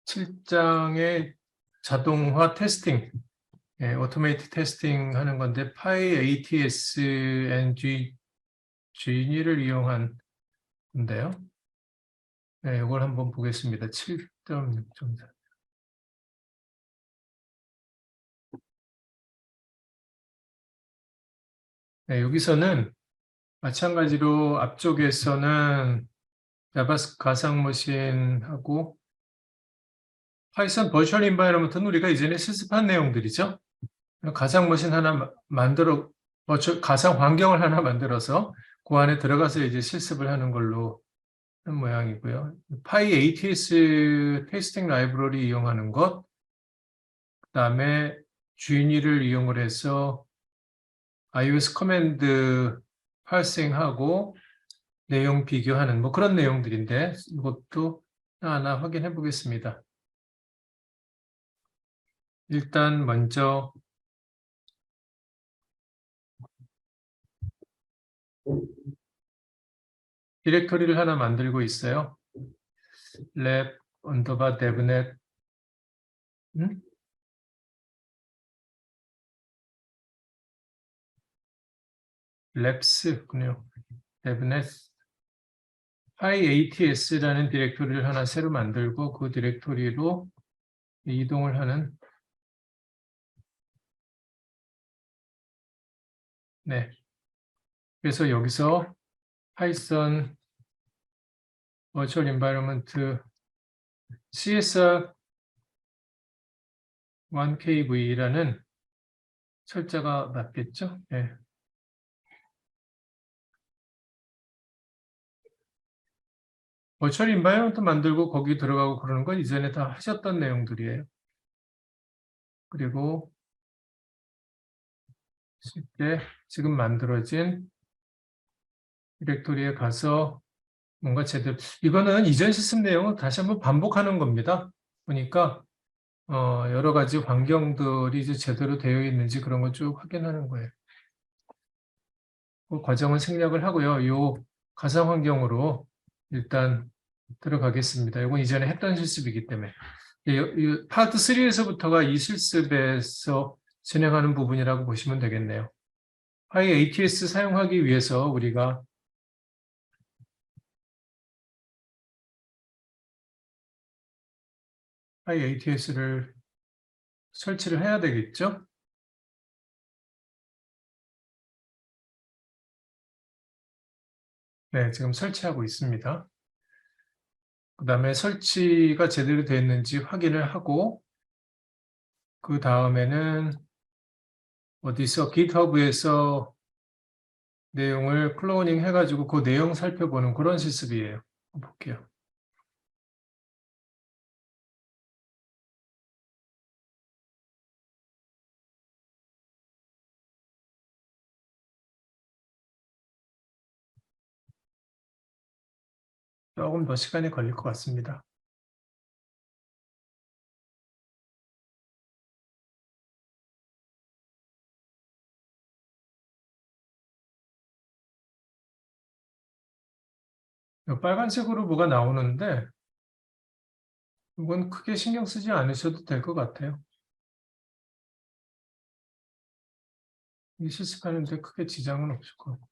7장의 자동화 테스팅, 오토메이트 테스팅 하는 건데 PyATS-ng GU니를 이용한 건데요. 네, 이걸 한번 보겠습니다. 7.6.4. 네, 여기서는 마찬가지로 앞쪽에서는 자바스크립트 가상머신하고 파이썬 버추얼 인바이러먼트는 우리가 이전에 실습한 내용들이죠. 가상머신 하나 가상 환경을 하나 만들어서 그 안에 들어가서 이제 실습을 하는 걸로 하는 모양이고요. PyATS 테스팅 라이브러리 이용하는 것, 그 다음에 GU니를 이용을 해서 iOS 커맨드 파싱하고 내용 비교하는 뭐 그런 내용들인데 이것도 하나 확인해 보겠습니다. 일단 먼저 디렉토리를 하나 만들고 있어요. lab_devnet labs군요. devnet PyATS라는 디렉토리를 하나 새로 만들고 그 디렉토리로 이동을 하는 네. 그래서 여기서 파이썬 버추얼 인바이러먼트 CSR1KV라는 철자가 맞겠죠? 네. 버추얼 인바이러먼트 만들고 거기 들어가고 그러는 건 이전에 다 하셨던 내용들이에요. 그리고 쉽게 지금 만들어진 디렉토리에 가서 뭔가 제대로 이거는 이전 실습 내용을 다시 한번 반복하는 겁니다. 보니까 여러 가지 환경들이 이제 제대로 되어 있는지 그런 거 쭉 확인하는 거예요. 그 과정은 생략을 하고요. 이 가상 환경으로 일단 들어가겠습니다. 이건 이전에 했던 실습이기 때문에 이 파트 3에서부터가 이 실습에서 진행하는 부분이라고 보시면 되겠네요. PyATS 사용하기 위해서 우리가 PyATS를 설치를 해야 되겠죠? 네, 지금 설치하고 있습니다. 그 다음에 설치가 제대로 됐는지 확인을 하고 그 다음에는 어디서 GitHub에서 내용을 클로닝 해가지고 그 내용 살펴보는 그런 실습이에요. 볼게요. 조금 더 시간이 걸릴 것 같습니다. 빨간색으로 뭐가 나오는데 이건 크게 신경 쓰지 않으셔도 될 것 같아요. 이 실습하는데 크게 지장은 없을 것 같고.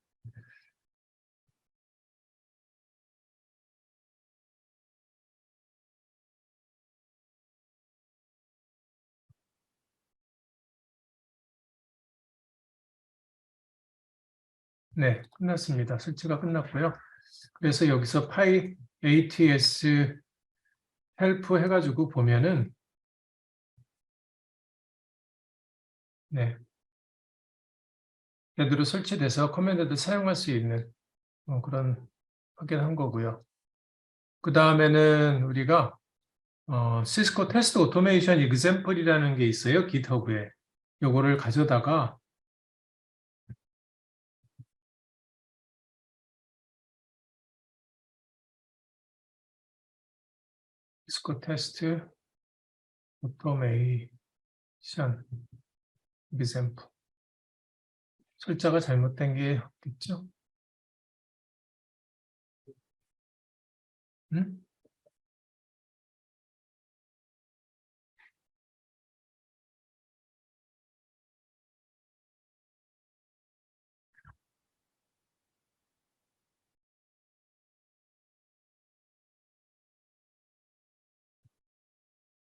네, 끝났습니다. 설치가 끝났고요. 그래서 여기서 PyATS 헬프 해가지고 보면은 네, 제대로 설치돼서 커맨드를 사용할 수 있는 그런 확인한 거고요. 그 다음에는 우리가 시스코 테스트 오토메이션 example이라는 게 있어요. GitHub에. 요거를 가져다가 시스코 테스트 오토메이션 example. 철자가 잘못된 게 없겠죠?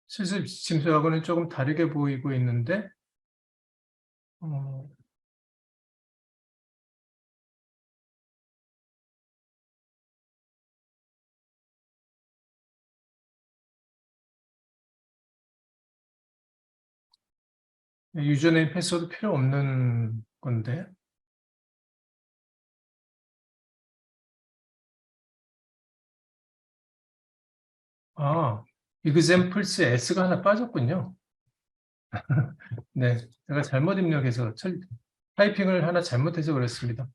실습 지침서하고는 조금 다르게 보이고 있는데, 유저네임 패스워드 필요 없는 건데, examples에 S가 하나 빠졌군요. 네, 제가 잘못 입력해서 타이핑을 하나 잘못해서 그렇습니다.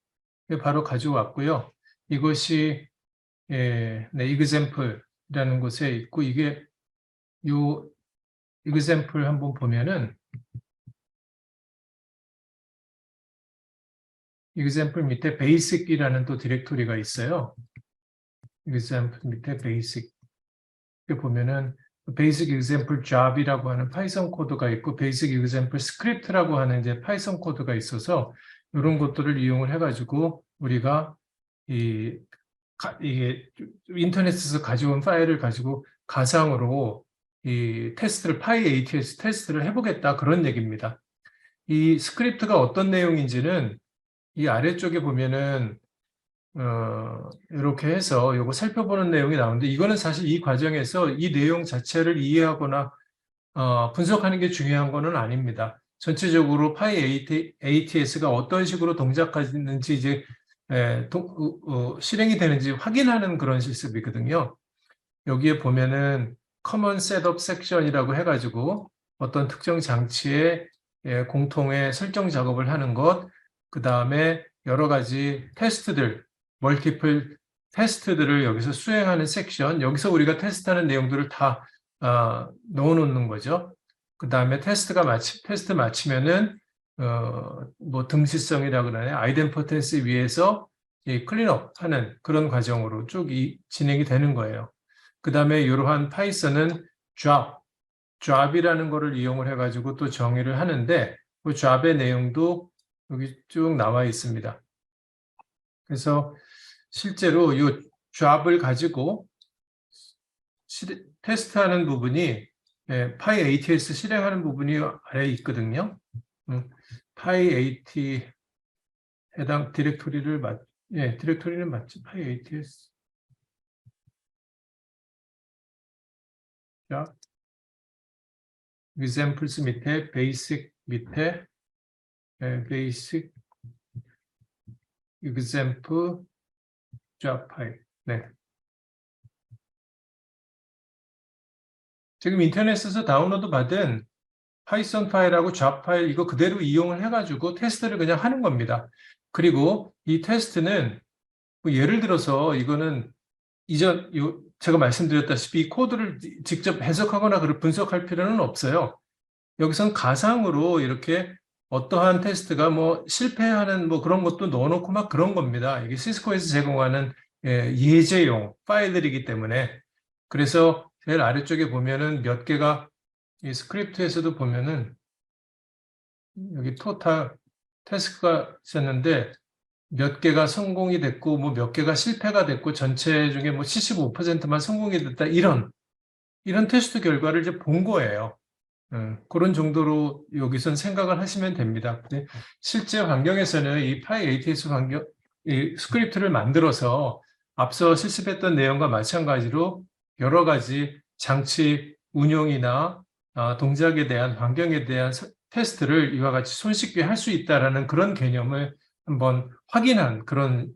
바로 가지고 왔고요. 이것이 네, example이라는 곳에 있고, 이게 요 example 한번 보면은 example 밑에 basic이라는 또 디렉토리가 있어요. example 밑에 basic 보면은 basic example job이라고 하는 파이썬 코드가 있고 basic example script라고 하는 이제 파이썬 코드가 있어서 이런 것들을 이용을 해가지고 우리가 이게 인터넷에서 가져온 파일을 가지고 가상으로 이 테스트를 PyATS 테스트를 해보겠다 그런 얘기입니다. 이 스크립트가 어떤 내용인지는 이 아래쪽에 보면은 이렇게 해서 이거 살펴보는 내용이 나오는데 이거는 사실 이 과정에서 이 내용 자체를 이해하거나 분석하는 게 중요한 거는 아닙니다. 전체적으로 PyATS가 어떤 식으로 동작하는지 이제 실행이 되는지 확인하는 그런 실습이거든요. 여기에 보면은 Common Setup Section이라고 해가지고 어떤 특정 장치의 공통의 설정 작업을 하는 것, 그 다음에 여러 가지 테스트들, 멀티플 테스트들을 여기서 수행하는 섹션, 여기서 우리가 테스트하는 내용들을 다 넣어놓는 거죠. 그 다음에 테스트 마치면은 뭐 등시성이라 그러나요? 아이덴포텐시 위에서 클린업 하는 그런 과정으로 쭉 진행이 되는 거예요. 그 다음에 이러한 파이썬은 job이라는 거를 이용을 해가지고 또 정의를 하는데 그 job의 내용도 여기 쭉 나와 있습니다. 그래서 실제로 이 job을 가지고 테스트하는 부분이 PyATS 실행하는 부분이 아래에 있거든요. PyAT 해당 디렉토리를 디렉토리는 맞죠? PyATS job examples 밑에 basic 밑에 basic example job 파일. 네. 지금 인터넷에서 다운로드 받은 파이썬 파일하고 job 파일 이거 그대로 이용을 해가지고 테스트를 그냥 하는 겁니다. 그리고 이 테스트는 뭐 예를 들어서 이거는 제가 말씀드렸다시피 이 코드를 직접 해석하거나 분석할 필요는 없어요. 여기선 가상으로 이렇게 어떠한 테스트가 뭐 실패하는 뭐 그런 것도 넣어놓고 막 그런 겁니다. 이게 시스코에서 제공하는 예제용 파일들이기 때문에. 그래서 제일 아래쪽에 보면은 몇 개가 이 스크립트에서도 보면은 여기 토탈 태스크가 있었는데 몇 개가 성공이 됐고 뭐 몇 개가 실패가 됐고 전체 중에 뭐 75%만 성공이 됐다 이런 테스트 결과를 이제 본 거예요. 그런 정도로 여기선 생각을 하시면 됩니다. 근데 실제 환경에서는 이 PyATS 이 스크립트를 만들어서 앞서 실습했던 내용과 마찬가지로 여러 가지 장치 운용이나 동작에 대한 환경에 대한 테스트를 이와 같이 손쉽게 할 수 있다라는 그런 개념을 한번 확인한 그런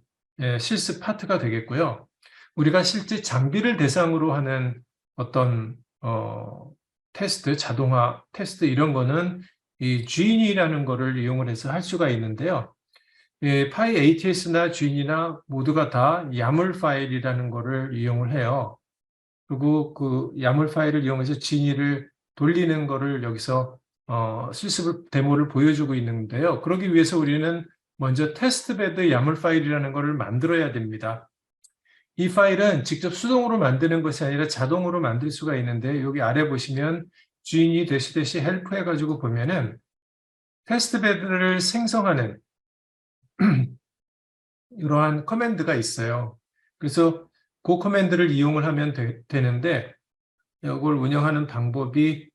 실습 파트가 되겠고요. 우리가 실제 장비를 대상으로 하는 어떤 테스트, 자동화 테스트 이런 거는 이 Genie라는 거를 이용을 해서 할 수가 있는데요. PyATS나 Genie나 모두가 다 YAML 파일이라는 거를 이용을 해요. 그리고 그 YAML 파일을 이용해서 Genie를 돌리는 거를 여기서 실습을 데모를 보여주고 있는데요. 그러기 위해서 우리는 먼저 테스트베드 YAML 파일이라는 거를 만들어야 됩니다. 이 파일은 직접 수동으로 만드는 것이 아니라 자동으로 만들 수가 있는데 여기 아래 보시면 주인이 -- help 해가지고 보면은 테스트베드를 생성하는 이러한 커맨드가 있어요. 그래서 그 커맨드를 이용을 하면 되는데 이걸 운영하는 방법이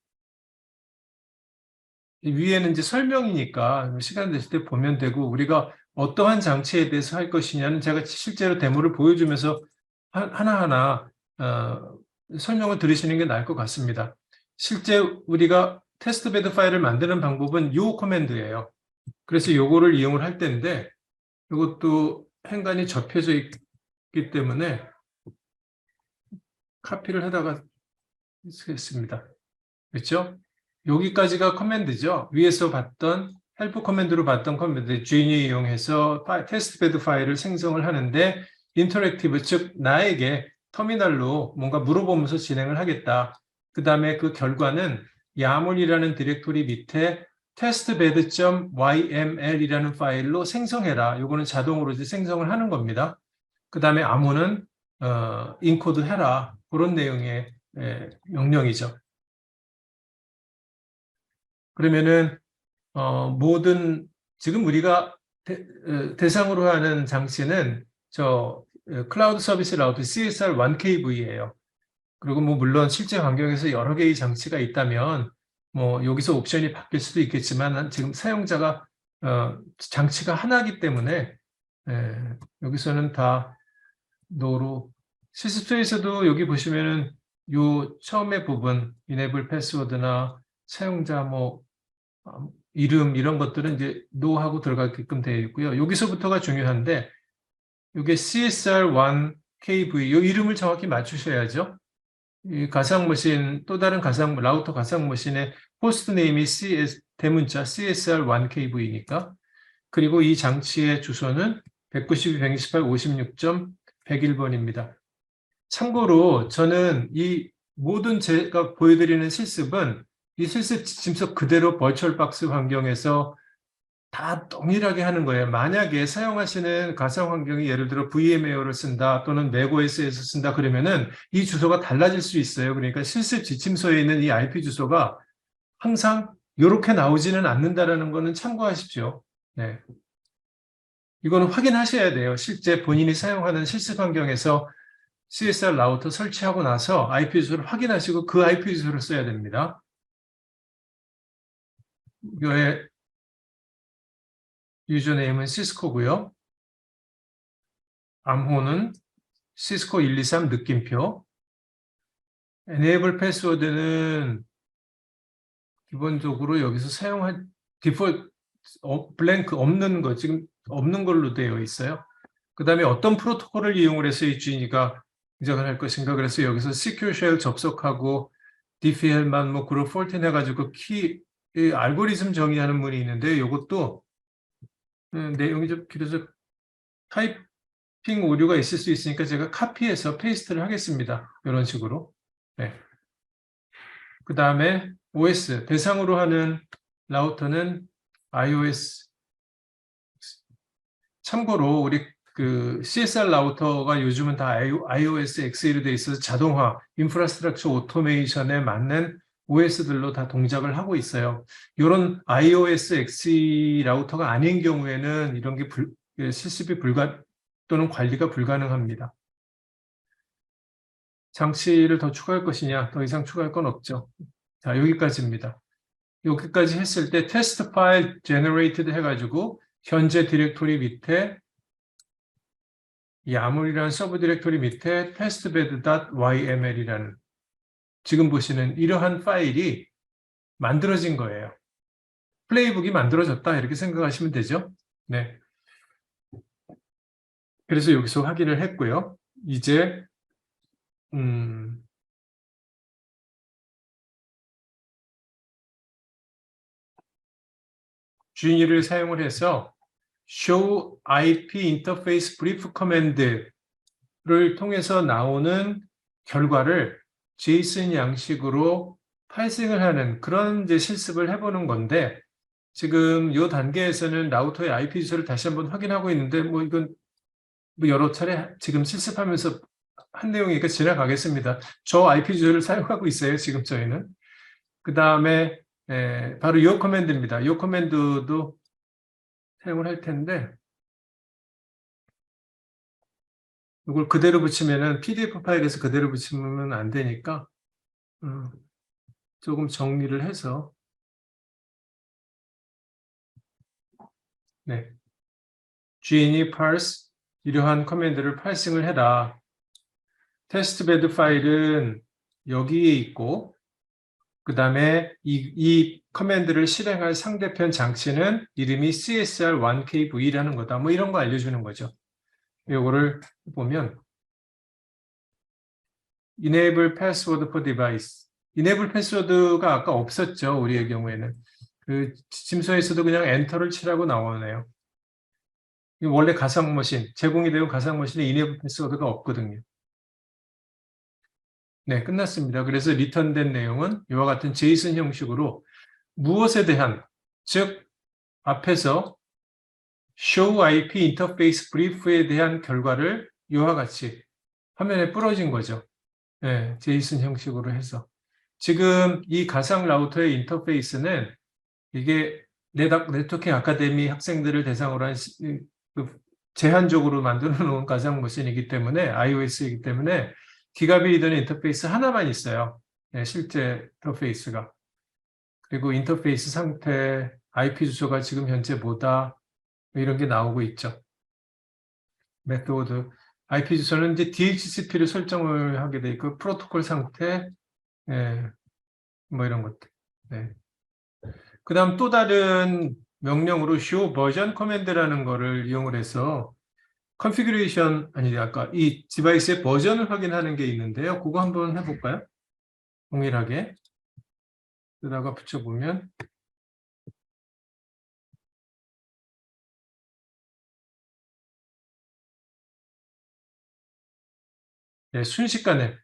위에는 이제 설명이니까 시간 되실 때 보면 되고 우리가 어떠한 장치에 대해서 할 것이냐는 제가 실제로 데모를 보여주면서 하나하나 설명을 들으시는 게 나을 것 같습니다. 실제 우리가 테스트베드 파일을 만드는 방법은 이 커맨드예요. 그래서 이거를 이용을 할 텐데 이것도 행간이 접혀져 있기 때문에 카피를 하다가 쓰겠습니다. 그렇죠? 여기까지가 커맨드죠. 위에서 봤던 헬프 커맨드로 봤던 커맨드 Genie 이용해서 테스트베드 파일을 생성을 하는데 인터랙티브, 즉 나에게 터미널로 뭔가 물어보면서 진행을 하겠다. 그 다음에 그 결과는 야몬이라는 디렉토리 밑에 testbed.yml이라는 파일로 생성해라. 요거는 자동으로 이제 생성을 하는 겁니다. 그 다음에 아무는 인코드 해라. 그런 내용의 명령이죠. 그러면은 모든 지금 우리가 대상으로 하는 장치는 저 클라우드 서비스 라우터 CSR1KV예요. 그리고 뭐 물론 실제 환경에서 여러 개의 장치가 있다면 뭐 여기서 옵션이 바뀔 수도 있겠지만 지금 사용자가 장치가 하나이기 때문에 여기서는 다 노로 시스템에서도 여기 보시면은 요 처음에 부분 이네블 패스워드나 사용자 뭐 이름 이런 것들은 이제 노하고 들어가게끔 되어 있고요. 여기서부터가 중요한데 이게 CSR1KV 이 이름을 정확히 맞추셔야죠. 이 가상 머신 또 다른 가상 라우터 가상 머신의 호스트 네임이 대문자 CSR1KV니까 그리고 이 장치의 주소는 192.128.56.101번입니다. 참고로 저는 이 모든 제가 보여드리는 실습은 이 실습 지침서 그대로 버추얼박스 환경에서 다 동일하게 하는 거예요. 만약에 사용하시는 가상 환경이 예를 들어 VMware를 쓴다 또는 맥OS에서 쓴다 그러면은 이 주소가 달라질 수 있어요. 그러니까 실습 지침서에 있는 이 IP 주소가 항상 이렇게 나오지는 않는다라는 거는 참고하십시오. 네. 이거는 확인하셔야 돼요. 실제 본인이 사용하는 실습 환경에서 CSR 라우터 설치하고 나서 IP 주소를 확인하시고 그 IP 주소를 써야 됩니다. 이거의 유저네임은 시스코고요. 암호는 시스코 123 느낌표. enable 패스워드는 기본적으로 여기서 사용할 디폴트 블랭크 없는 거 지금 없는 걸로 되어 있어요. 그 다음에 어떤 프로토콜을 이용을 해서 이 Gnie가 인정을 할 것인가. 그래서 여기서 secure shell 접속하고 diffel만 뭐 그룹 14 해가지고 키 알고리즘 정의하는 문이 있는데 이것도 내용이 좀 길어서 타이핑 오류가 있을 수 있으니까 제가 카피해서 페이스트를 하겠습니다. 이런 식으로. 네. 그 다음에 OS 대상으로 하는 라우터는 iOS. 참고로 우리 그 CSR 라우터가 요즘은 다 iOS X로 되어 있어서 자동화, 인프라스트럭처 오토메이션에 맞는 OS들로 다 동작을 하고 있어요. 이런 iOS X 라우터가 아닌 경우에는 이런 게 실습이 또는 관리가 불가능합니다. 장치를 더 추가할 것이냐? 더 이상 추가할 건 없죠. 자, 여기까지입니다. 여기까지 했을 때 테스트 파일 generated 해가지고 현재 디렉토리 밑에 야물이라는 서브 디렉토리 밑에 testbed.yml이라는 지금 보시는 이러한 파일이 만들어진 거예요. 플레이북이 만들어졌다 이렇게 생각하시면 되죠. 네. 그래서 여기서 확인을 했고요. 이제 Genie를 사용을 해서 show IP interface brief command를 통해서 나오는 결과를 JSON 양식으로 파이싱을 하는 그런 이제 실습을 해보는 건데 지금 이 단계에서는 라우터의 IP 주소를 다시 한번 확인하고 있는데 뭐 이건 뭐 여러 차례 지금 실습하면서 한 내용이니까 지나가겠습니다. 저 IP 주소를 사용하고 있어요. 지금 저희는. 그 다음에 바로 이 커맨드입니다. 이 커맨드도 사용을 할 텐데 이걸 그대로 붙이면은 PDF 파일에서 그대로 붙이면 안 되니까 조금 정리를 해서 네. gini parse 이러한 커맨드를 파싱을 해라. 테스트베드 파일은 여기에 있고 그 다음에 이 커맨드를 실행할 상대편 장치는 이름이 CSR1KV라는 거다. 뭐 이런 거 알려주는 거죠. 요거를 보면 enable password for device. enable password가 아까 없었죠. 우리의 경우에는. 그 지침서에서도 그냥 엔터를 치라고 나오네요. 원래 가상머신, 제공이 되는 가상머신에 enable password가 없거든요. 네, 끝났습니다. 그래서 리턴된 내용은 이와 같은 제이슨 형식으로 무엇에 대한, 즉 앞에서 show IP interface brief에 대한 결과를 이와 같이 화면에 뿌려진 거죠. 네, 제이슨 형식으로 해서. 지금 이 가상 라우터의 인터페이스는 이게 네트워킹 아카데미 학생들을 대상으로 한 그 제한적으로 만들어 놓은 가상 머신이기 때문에 iOS이기 때문에 기가빗 이더넷 인터페이스 하나만 있어요. 네, 실제 인터페이스가. 그리고 인터페이스 상태, IP 주소가 지금 현재 뭐다 이런 게 나오고 있죠. 메소드 IP 주소는 이제 DHCP를 설정을 하게 돼 있고 프로토콜 상태, 예, 뭐 이런 것들. 네. 그다음 또 다른 명령으로 show 버전 커맨드라는 거를 이용을 해서 컨피그레이션 아니 아까 이 디바이스의 버전을 확인하는 게 있는데요. 그거 한번 해볼까요? 동일하게 여기다가 붙여보면 네, 순식간에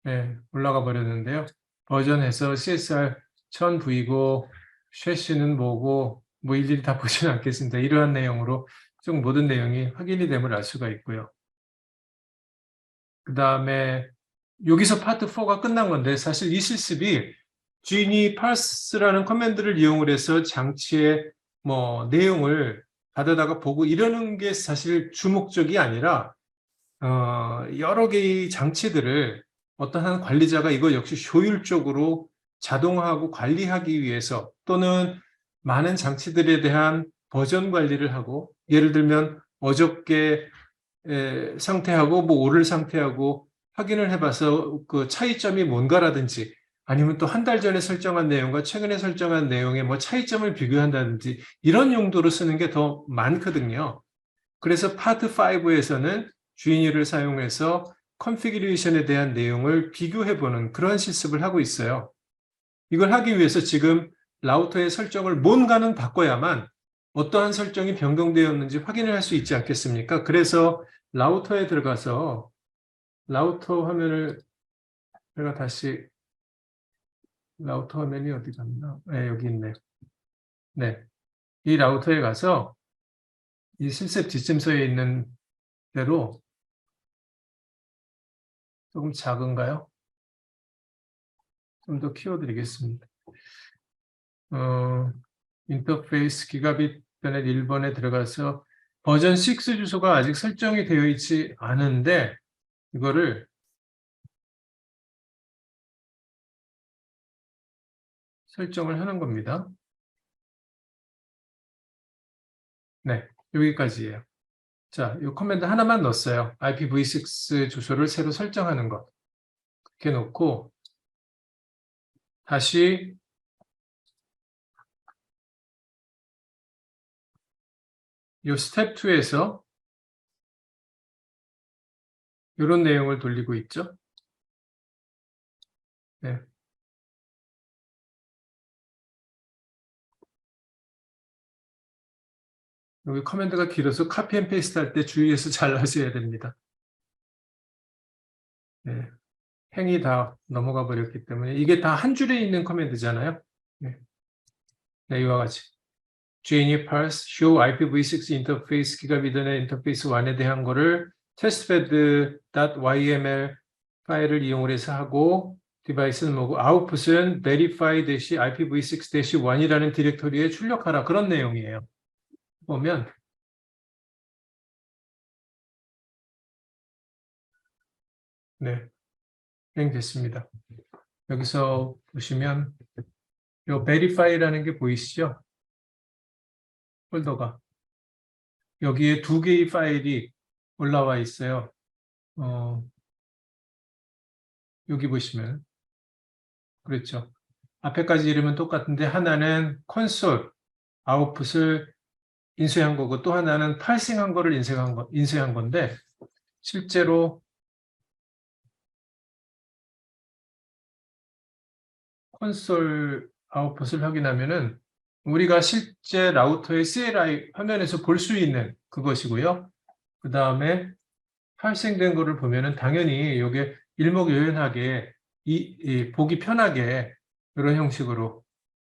네, 올라가 버렸는데요. 버전에서 CSR 1000V고 쉐시는 뭐고 뭐 일일이 다 보지는 않겠습니다. 이러한 내용으로 좀 모든 내용이 확인이 됨을 알 수가 있고요. 그 다음에 여기서 파트 4가 끝난 건데 사실 이 실습이 gini parse라는 커맨드를 이용을 해서 장치의 뭐 내용을 받아다가 보고 이러는 게 사실 주목적이 아니라 여러 개의 장치들을 어떤 한 관리자가 이거 역시 효율적으로 자동화하고 관리하기 위해서 또는 많은 장치들에 대한 버전 관리를 하고 예를 들면 어저께 상태하고 뭐 오늘 상태하고 확인을 해봐서 그 차이점이 뭔가라든지 아니면 또 한 달 전에 설정한 내용과 최근에 설정한 내용의 뭐 차이점을 비교한다든지 이런 용도로 쓰는 게 더 많거든요. 그래서 파트 5에서는 주인이를 사용해서 컨피그레이션에 대한 내용을 비교해보는 그런 실습을 하고 있어요. 이걸 하기 위해서 지금 라우터의 설정을 뭔가는 바꿔야만 어떠한 설정이 변경되었는지 확인을 할 수 있지 않겠습니까? 그래서 라우터에 들어가서 라우터 화면을 제가 다시 라우터 화면이 어디 갔나? 네, 여기 있네요. 네, 이 라우터에 가서 이 실습 지침서에 있는 대로 조금 작은가요? 좀 더 키워드리겠습니다. 인터페이스 기가빗 변넷 1번에 들어가서 버전 6 주소가 아직 설정이 되어 있지 않은데 이거를 설정을 하는 겁니다. 네, 여기까지예요. 자, 이 커맨드 하나만 넣었어요. IPv6 주소를 새로 설정하는 것. 이렇게 놓고 다시 이 스텝 2에서 이런 내용을 돌리고 있죠. 네. 여기 커맨드가 길어서 카피 앤 페이스트 할 때 주의해서 잘 하셔야 됩니다. 네. 행이 다 넘어가 버렸기 때문에 이게 다 한 줄에 있는 커맨드잖아요. 네. 네, 이와 같이 gini parse show IPv6 인터페이스 기가비트넷 인터페이스 1에 대한 거를 testbed.yml 파일을 이용해서 하고 디바이스는 뭐고 아웃풋은 verify-ipv6-1이라는 디렉토리에 출력하라 그런 내용이에요. 보면 네, 실행됐습니다. 여기서 보시면 요 verify라는 게 보이시죠? 폴더가. 여기에 두 개의 파일이 올라와 있어요. 여기 보시면. 그렇죠. 앞에까지 이름은 똑같은데 하나는 콘솔 아웃풋을 인쇄한 거고 또 하나는 파싱한 거를 인쇄한 건데 실제로 콘솔 아웃풋을 확인하면은 우리가 실제 라우터의 CLI 화면에서 볼 수 있는 그것이고요. 그 다음에 발생된 거를 보면은 당연히 이게 일목요연하게 보기 편하게 이런 형식으로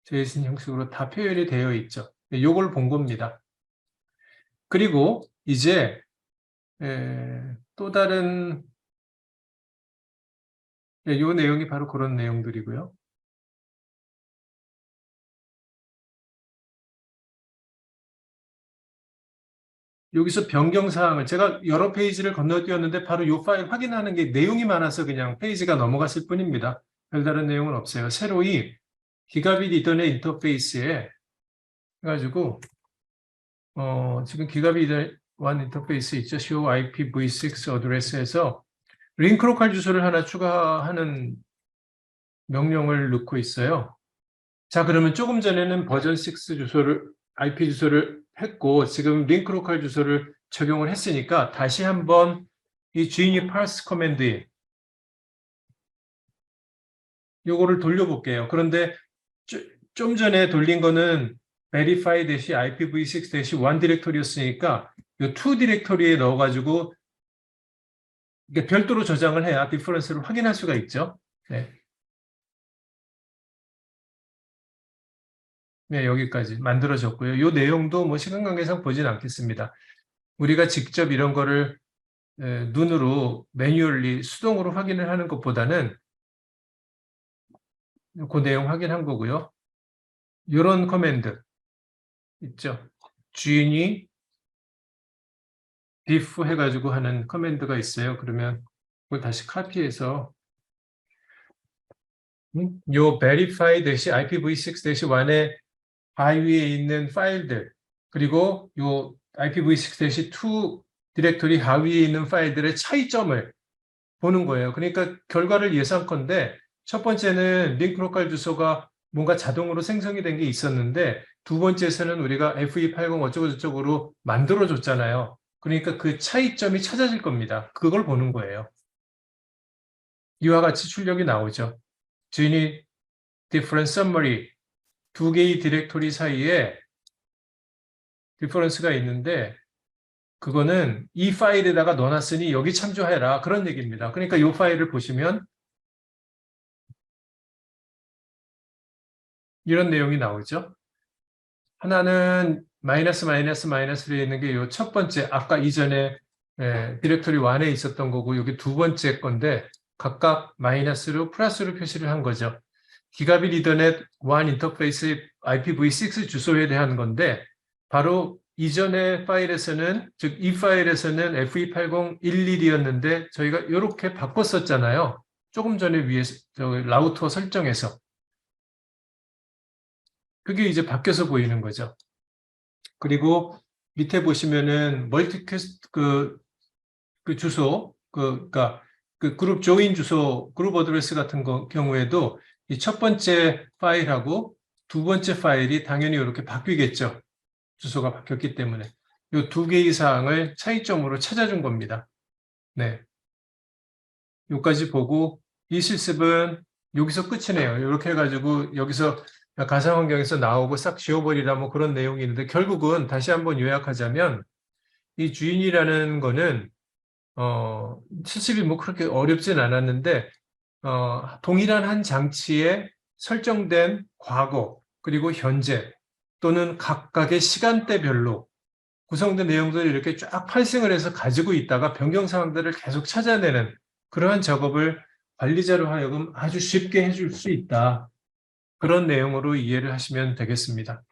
JSON 형식으로 다 표현이 되어 있죠. 요걸 본 겁니다. 그리고 이제 또 다른 요 내용이 바로 그런 내용들이고요. 여기서 변경사항을 제가 여러 페이지를 건너뛰었는데 바로 이 파일 확인하는 게 내용이 많아서 그냥 페이지가 넘어갔을 뿐입니다. 별다른 내용은 없어요. 새로이 기가빗 이더넷 인터페이스에 해가지고 지금 기가빗 이더넷 인터페이스 있죠. show IPv6 어드레스에서 링크 로컬 주소를 하나 추가하는 명령을 넣고 있어요. 자, 그러면 조금 전에는 버전 6 주소를 IP 주소를 했고 지금 링크 로컬 주소를 적용을 했으니까 다시 한번 이 gnu parse 커맨드에 요거를 돌려볼게요. 그런데 좀 전에 돌린 거는 verify-ipv6-1 디렉토리였으니까 이 2 디렉토리에 넣어가지고 이게 별도로 저장을 해야 디퍼런스를 확인할 수가 있죠. 네. 네, 여기까지 만들어졌고요. 이 내용도 뭐 시간 관계상 보진 않겠습니다. 우리가 직접 이런 거를 눈으로 매뉴얼리 수동으로 확인을 하는 것보다는 그 내용 확인한 거고요. 이런 커맨드 있죠. gnu diff 해가지고 하는 커맨드가 있어요. 그러면 그걸 다시 카피해서 요 verify-ipv6-1의 바위에 있는 파일들 그리고 요 IPv6-2 디렉토리 하위에 있는 파일들의 차이점을 보는 거예요. 그러니까 결과를 예상컨대 첫 번째는 링크 로컬 주소가 뭔가 자동으로 생성이 된 게 있었는데 두 번째에서는 우리가 FE80 어쩌고 저쩌고로 만들어줬잖아요. 그러니까 그 차이점이 찾아질 겁니다. 그걸 보는 거예요. 이와 같이 출력이 나오죠. Gini different summary 두 개의 디렉토리 사이에 디퍼런스가 있는데 그거는 이 파일에다가 넣어놨으니 여기 참조해라 그런 얘기입니다. 그러니까 이 파일을 보시면 이런 내용이 나오죠. 하나는 마이너스로 있는 게 이 첫 번째 아까 이전에 디렉토리 1에 있었던 거고 여기 두 번째 건데 각각 마이너스로 플러스로 표시를 한 거죠. 기가빗 이더넷 1 인터페이스 IPv6 주소에 대한 건데 바로 이전의 파일에서는 즉 이 파일에서는 FE80 11이었는데 저희가 이렇게 바꿨었잖아요. 조금 전에 위에 라우터 설정에서 그게 이제 바뀌어서 보이는 거죠. 그리고 밑에 보시면은 멀티캐스트 그 주소 그러니까 그 그룹 조인 주소 그룹 어드레스 같은 경우에도 이 첫 번째 파일하고 두 번째 파일이 당연히 이렇게 바뀌겠죠. 주소가 바뀌었기 때문에 이 두 개의 사항을 차이점으로 찾아준 겁니다. 네, 여기까지 보고 이 실습은 여기서 끝이네요. 이렇게 해가지고 여기서 가상 환경에서 나오고 싹 지워버리라 뭐 그런 내용이 있는데 결국은 다시 한번 요약하자면 이 주인이라는 거는 실습이 뭐 그렇게 어렵진 않았는데 동일한 한 장치에 설정된 과거 그리고 현재 또는 각각의 시간대별로 구성된 내용들을 이렇게 쫙 팔싱을 해서 가지고 있다가 변경 사항들을 계속 찾아내는 그러한 작업을 관리자로 하여금 아주 쉽게 해줄 수 있다. 그런 내용으로 이해를 하시면 되겠습니다.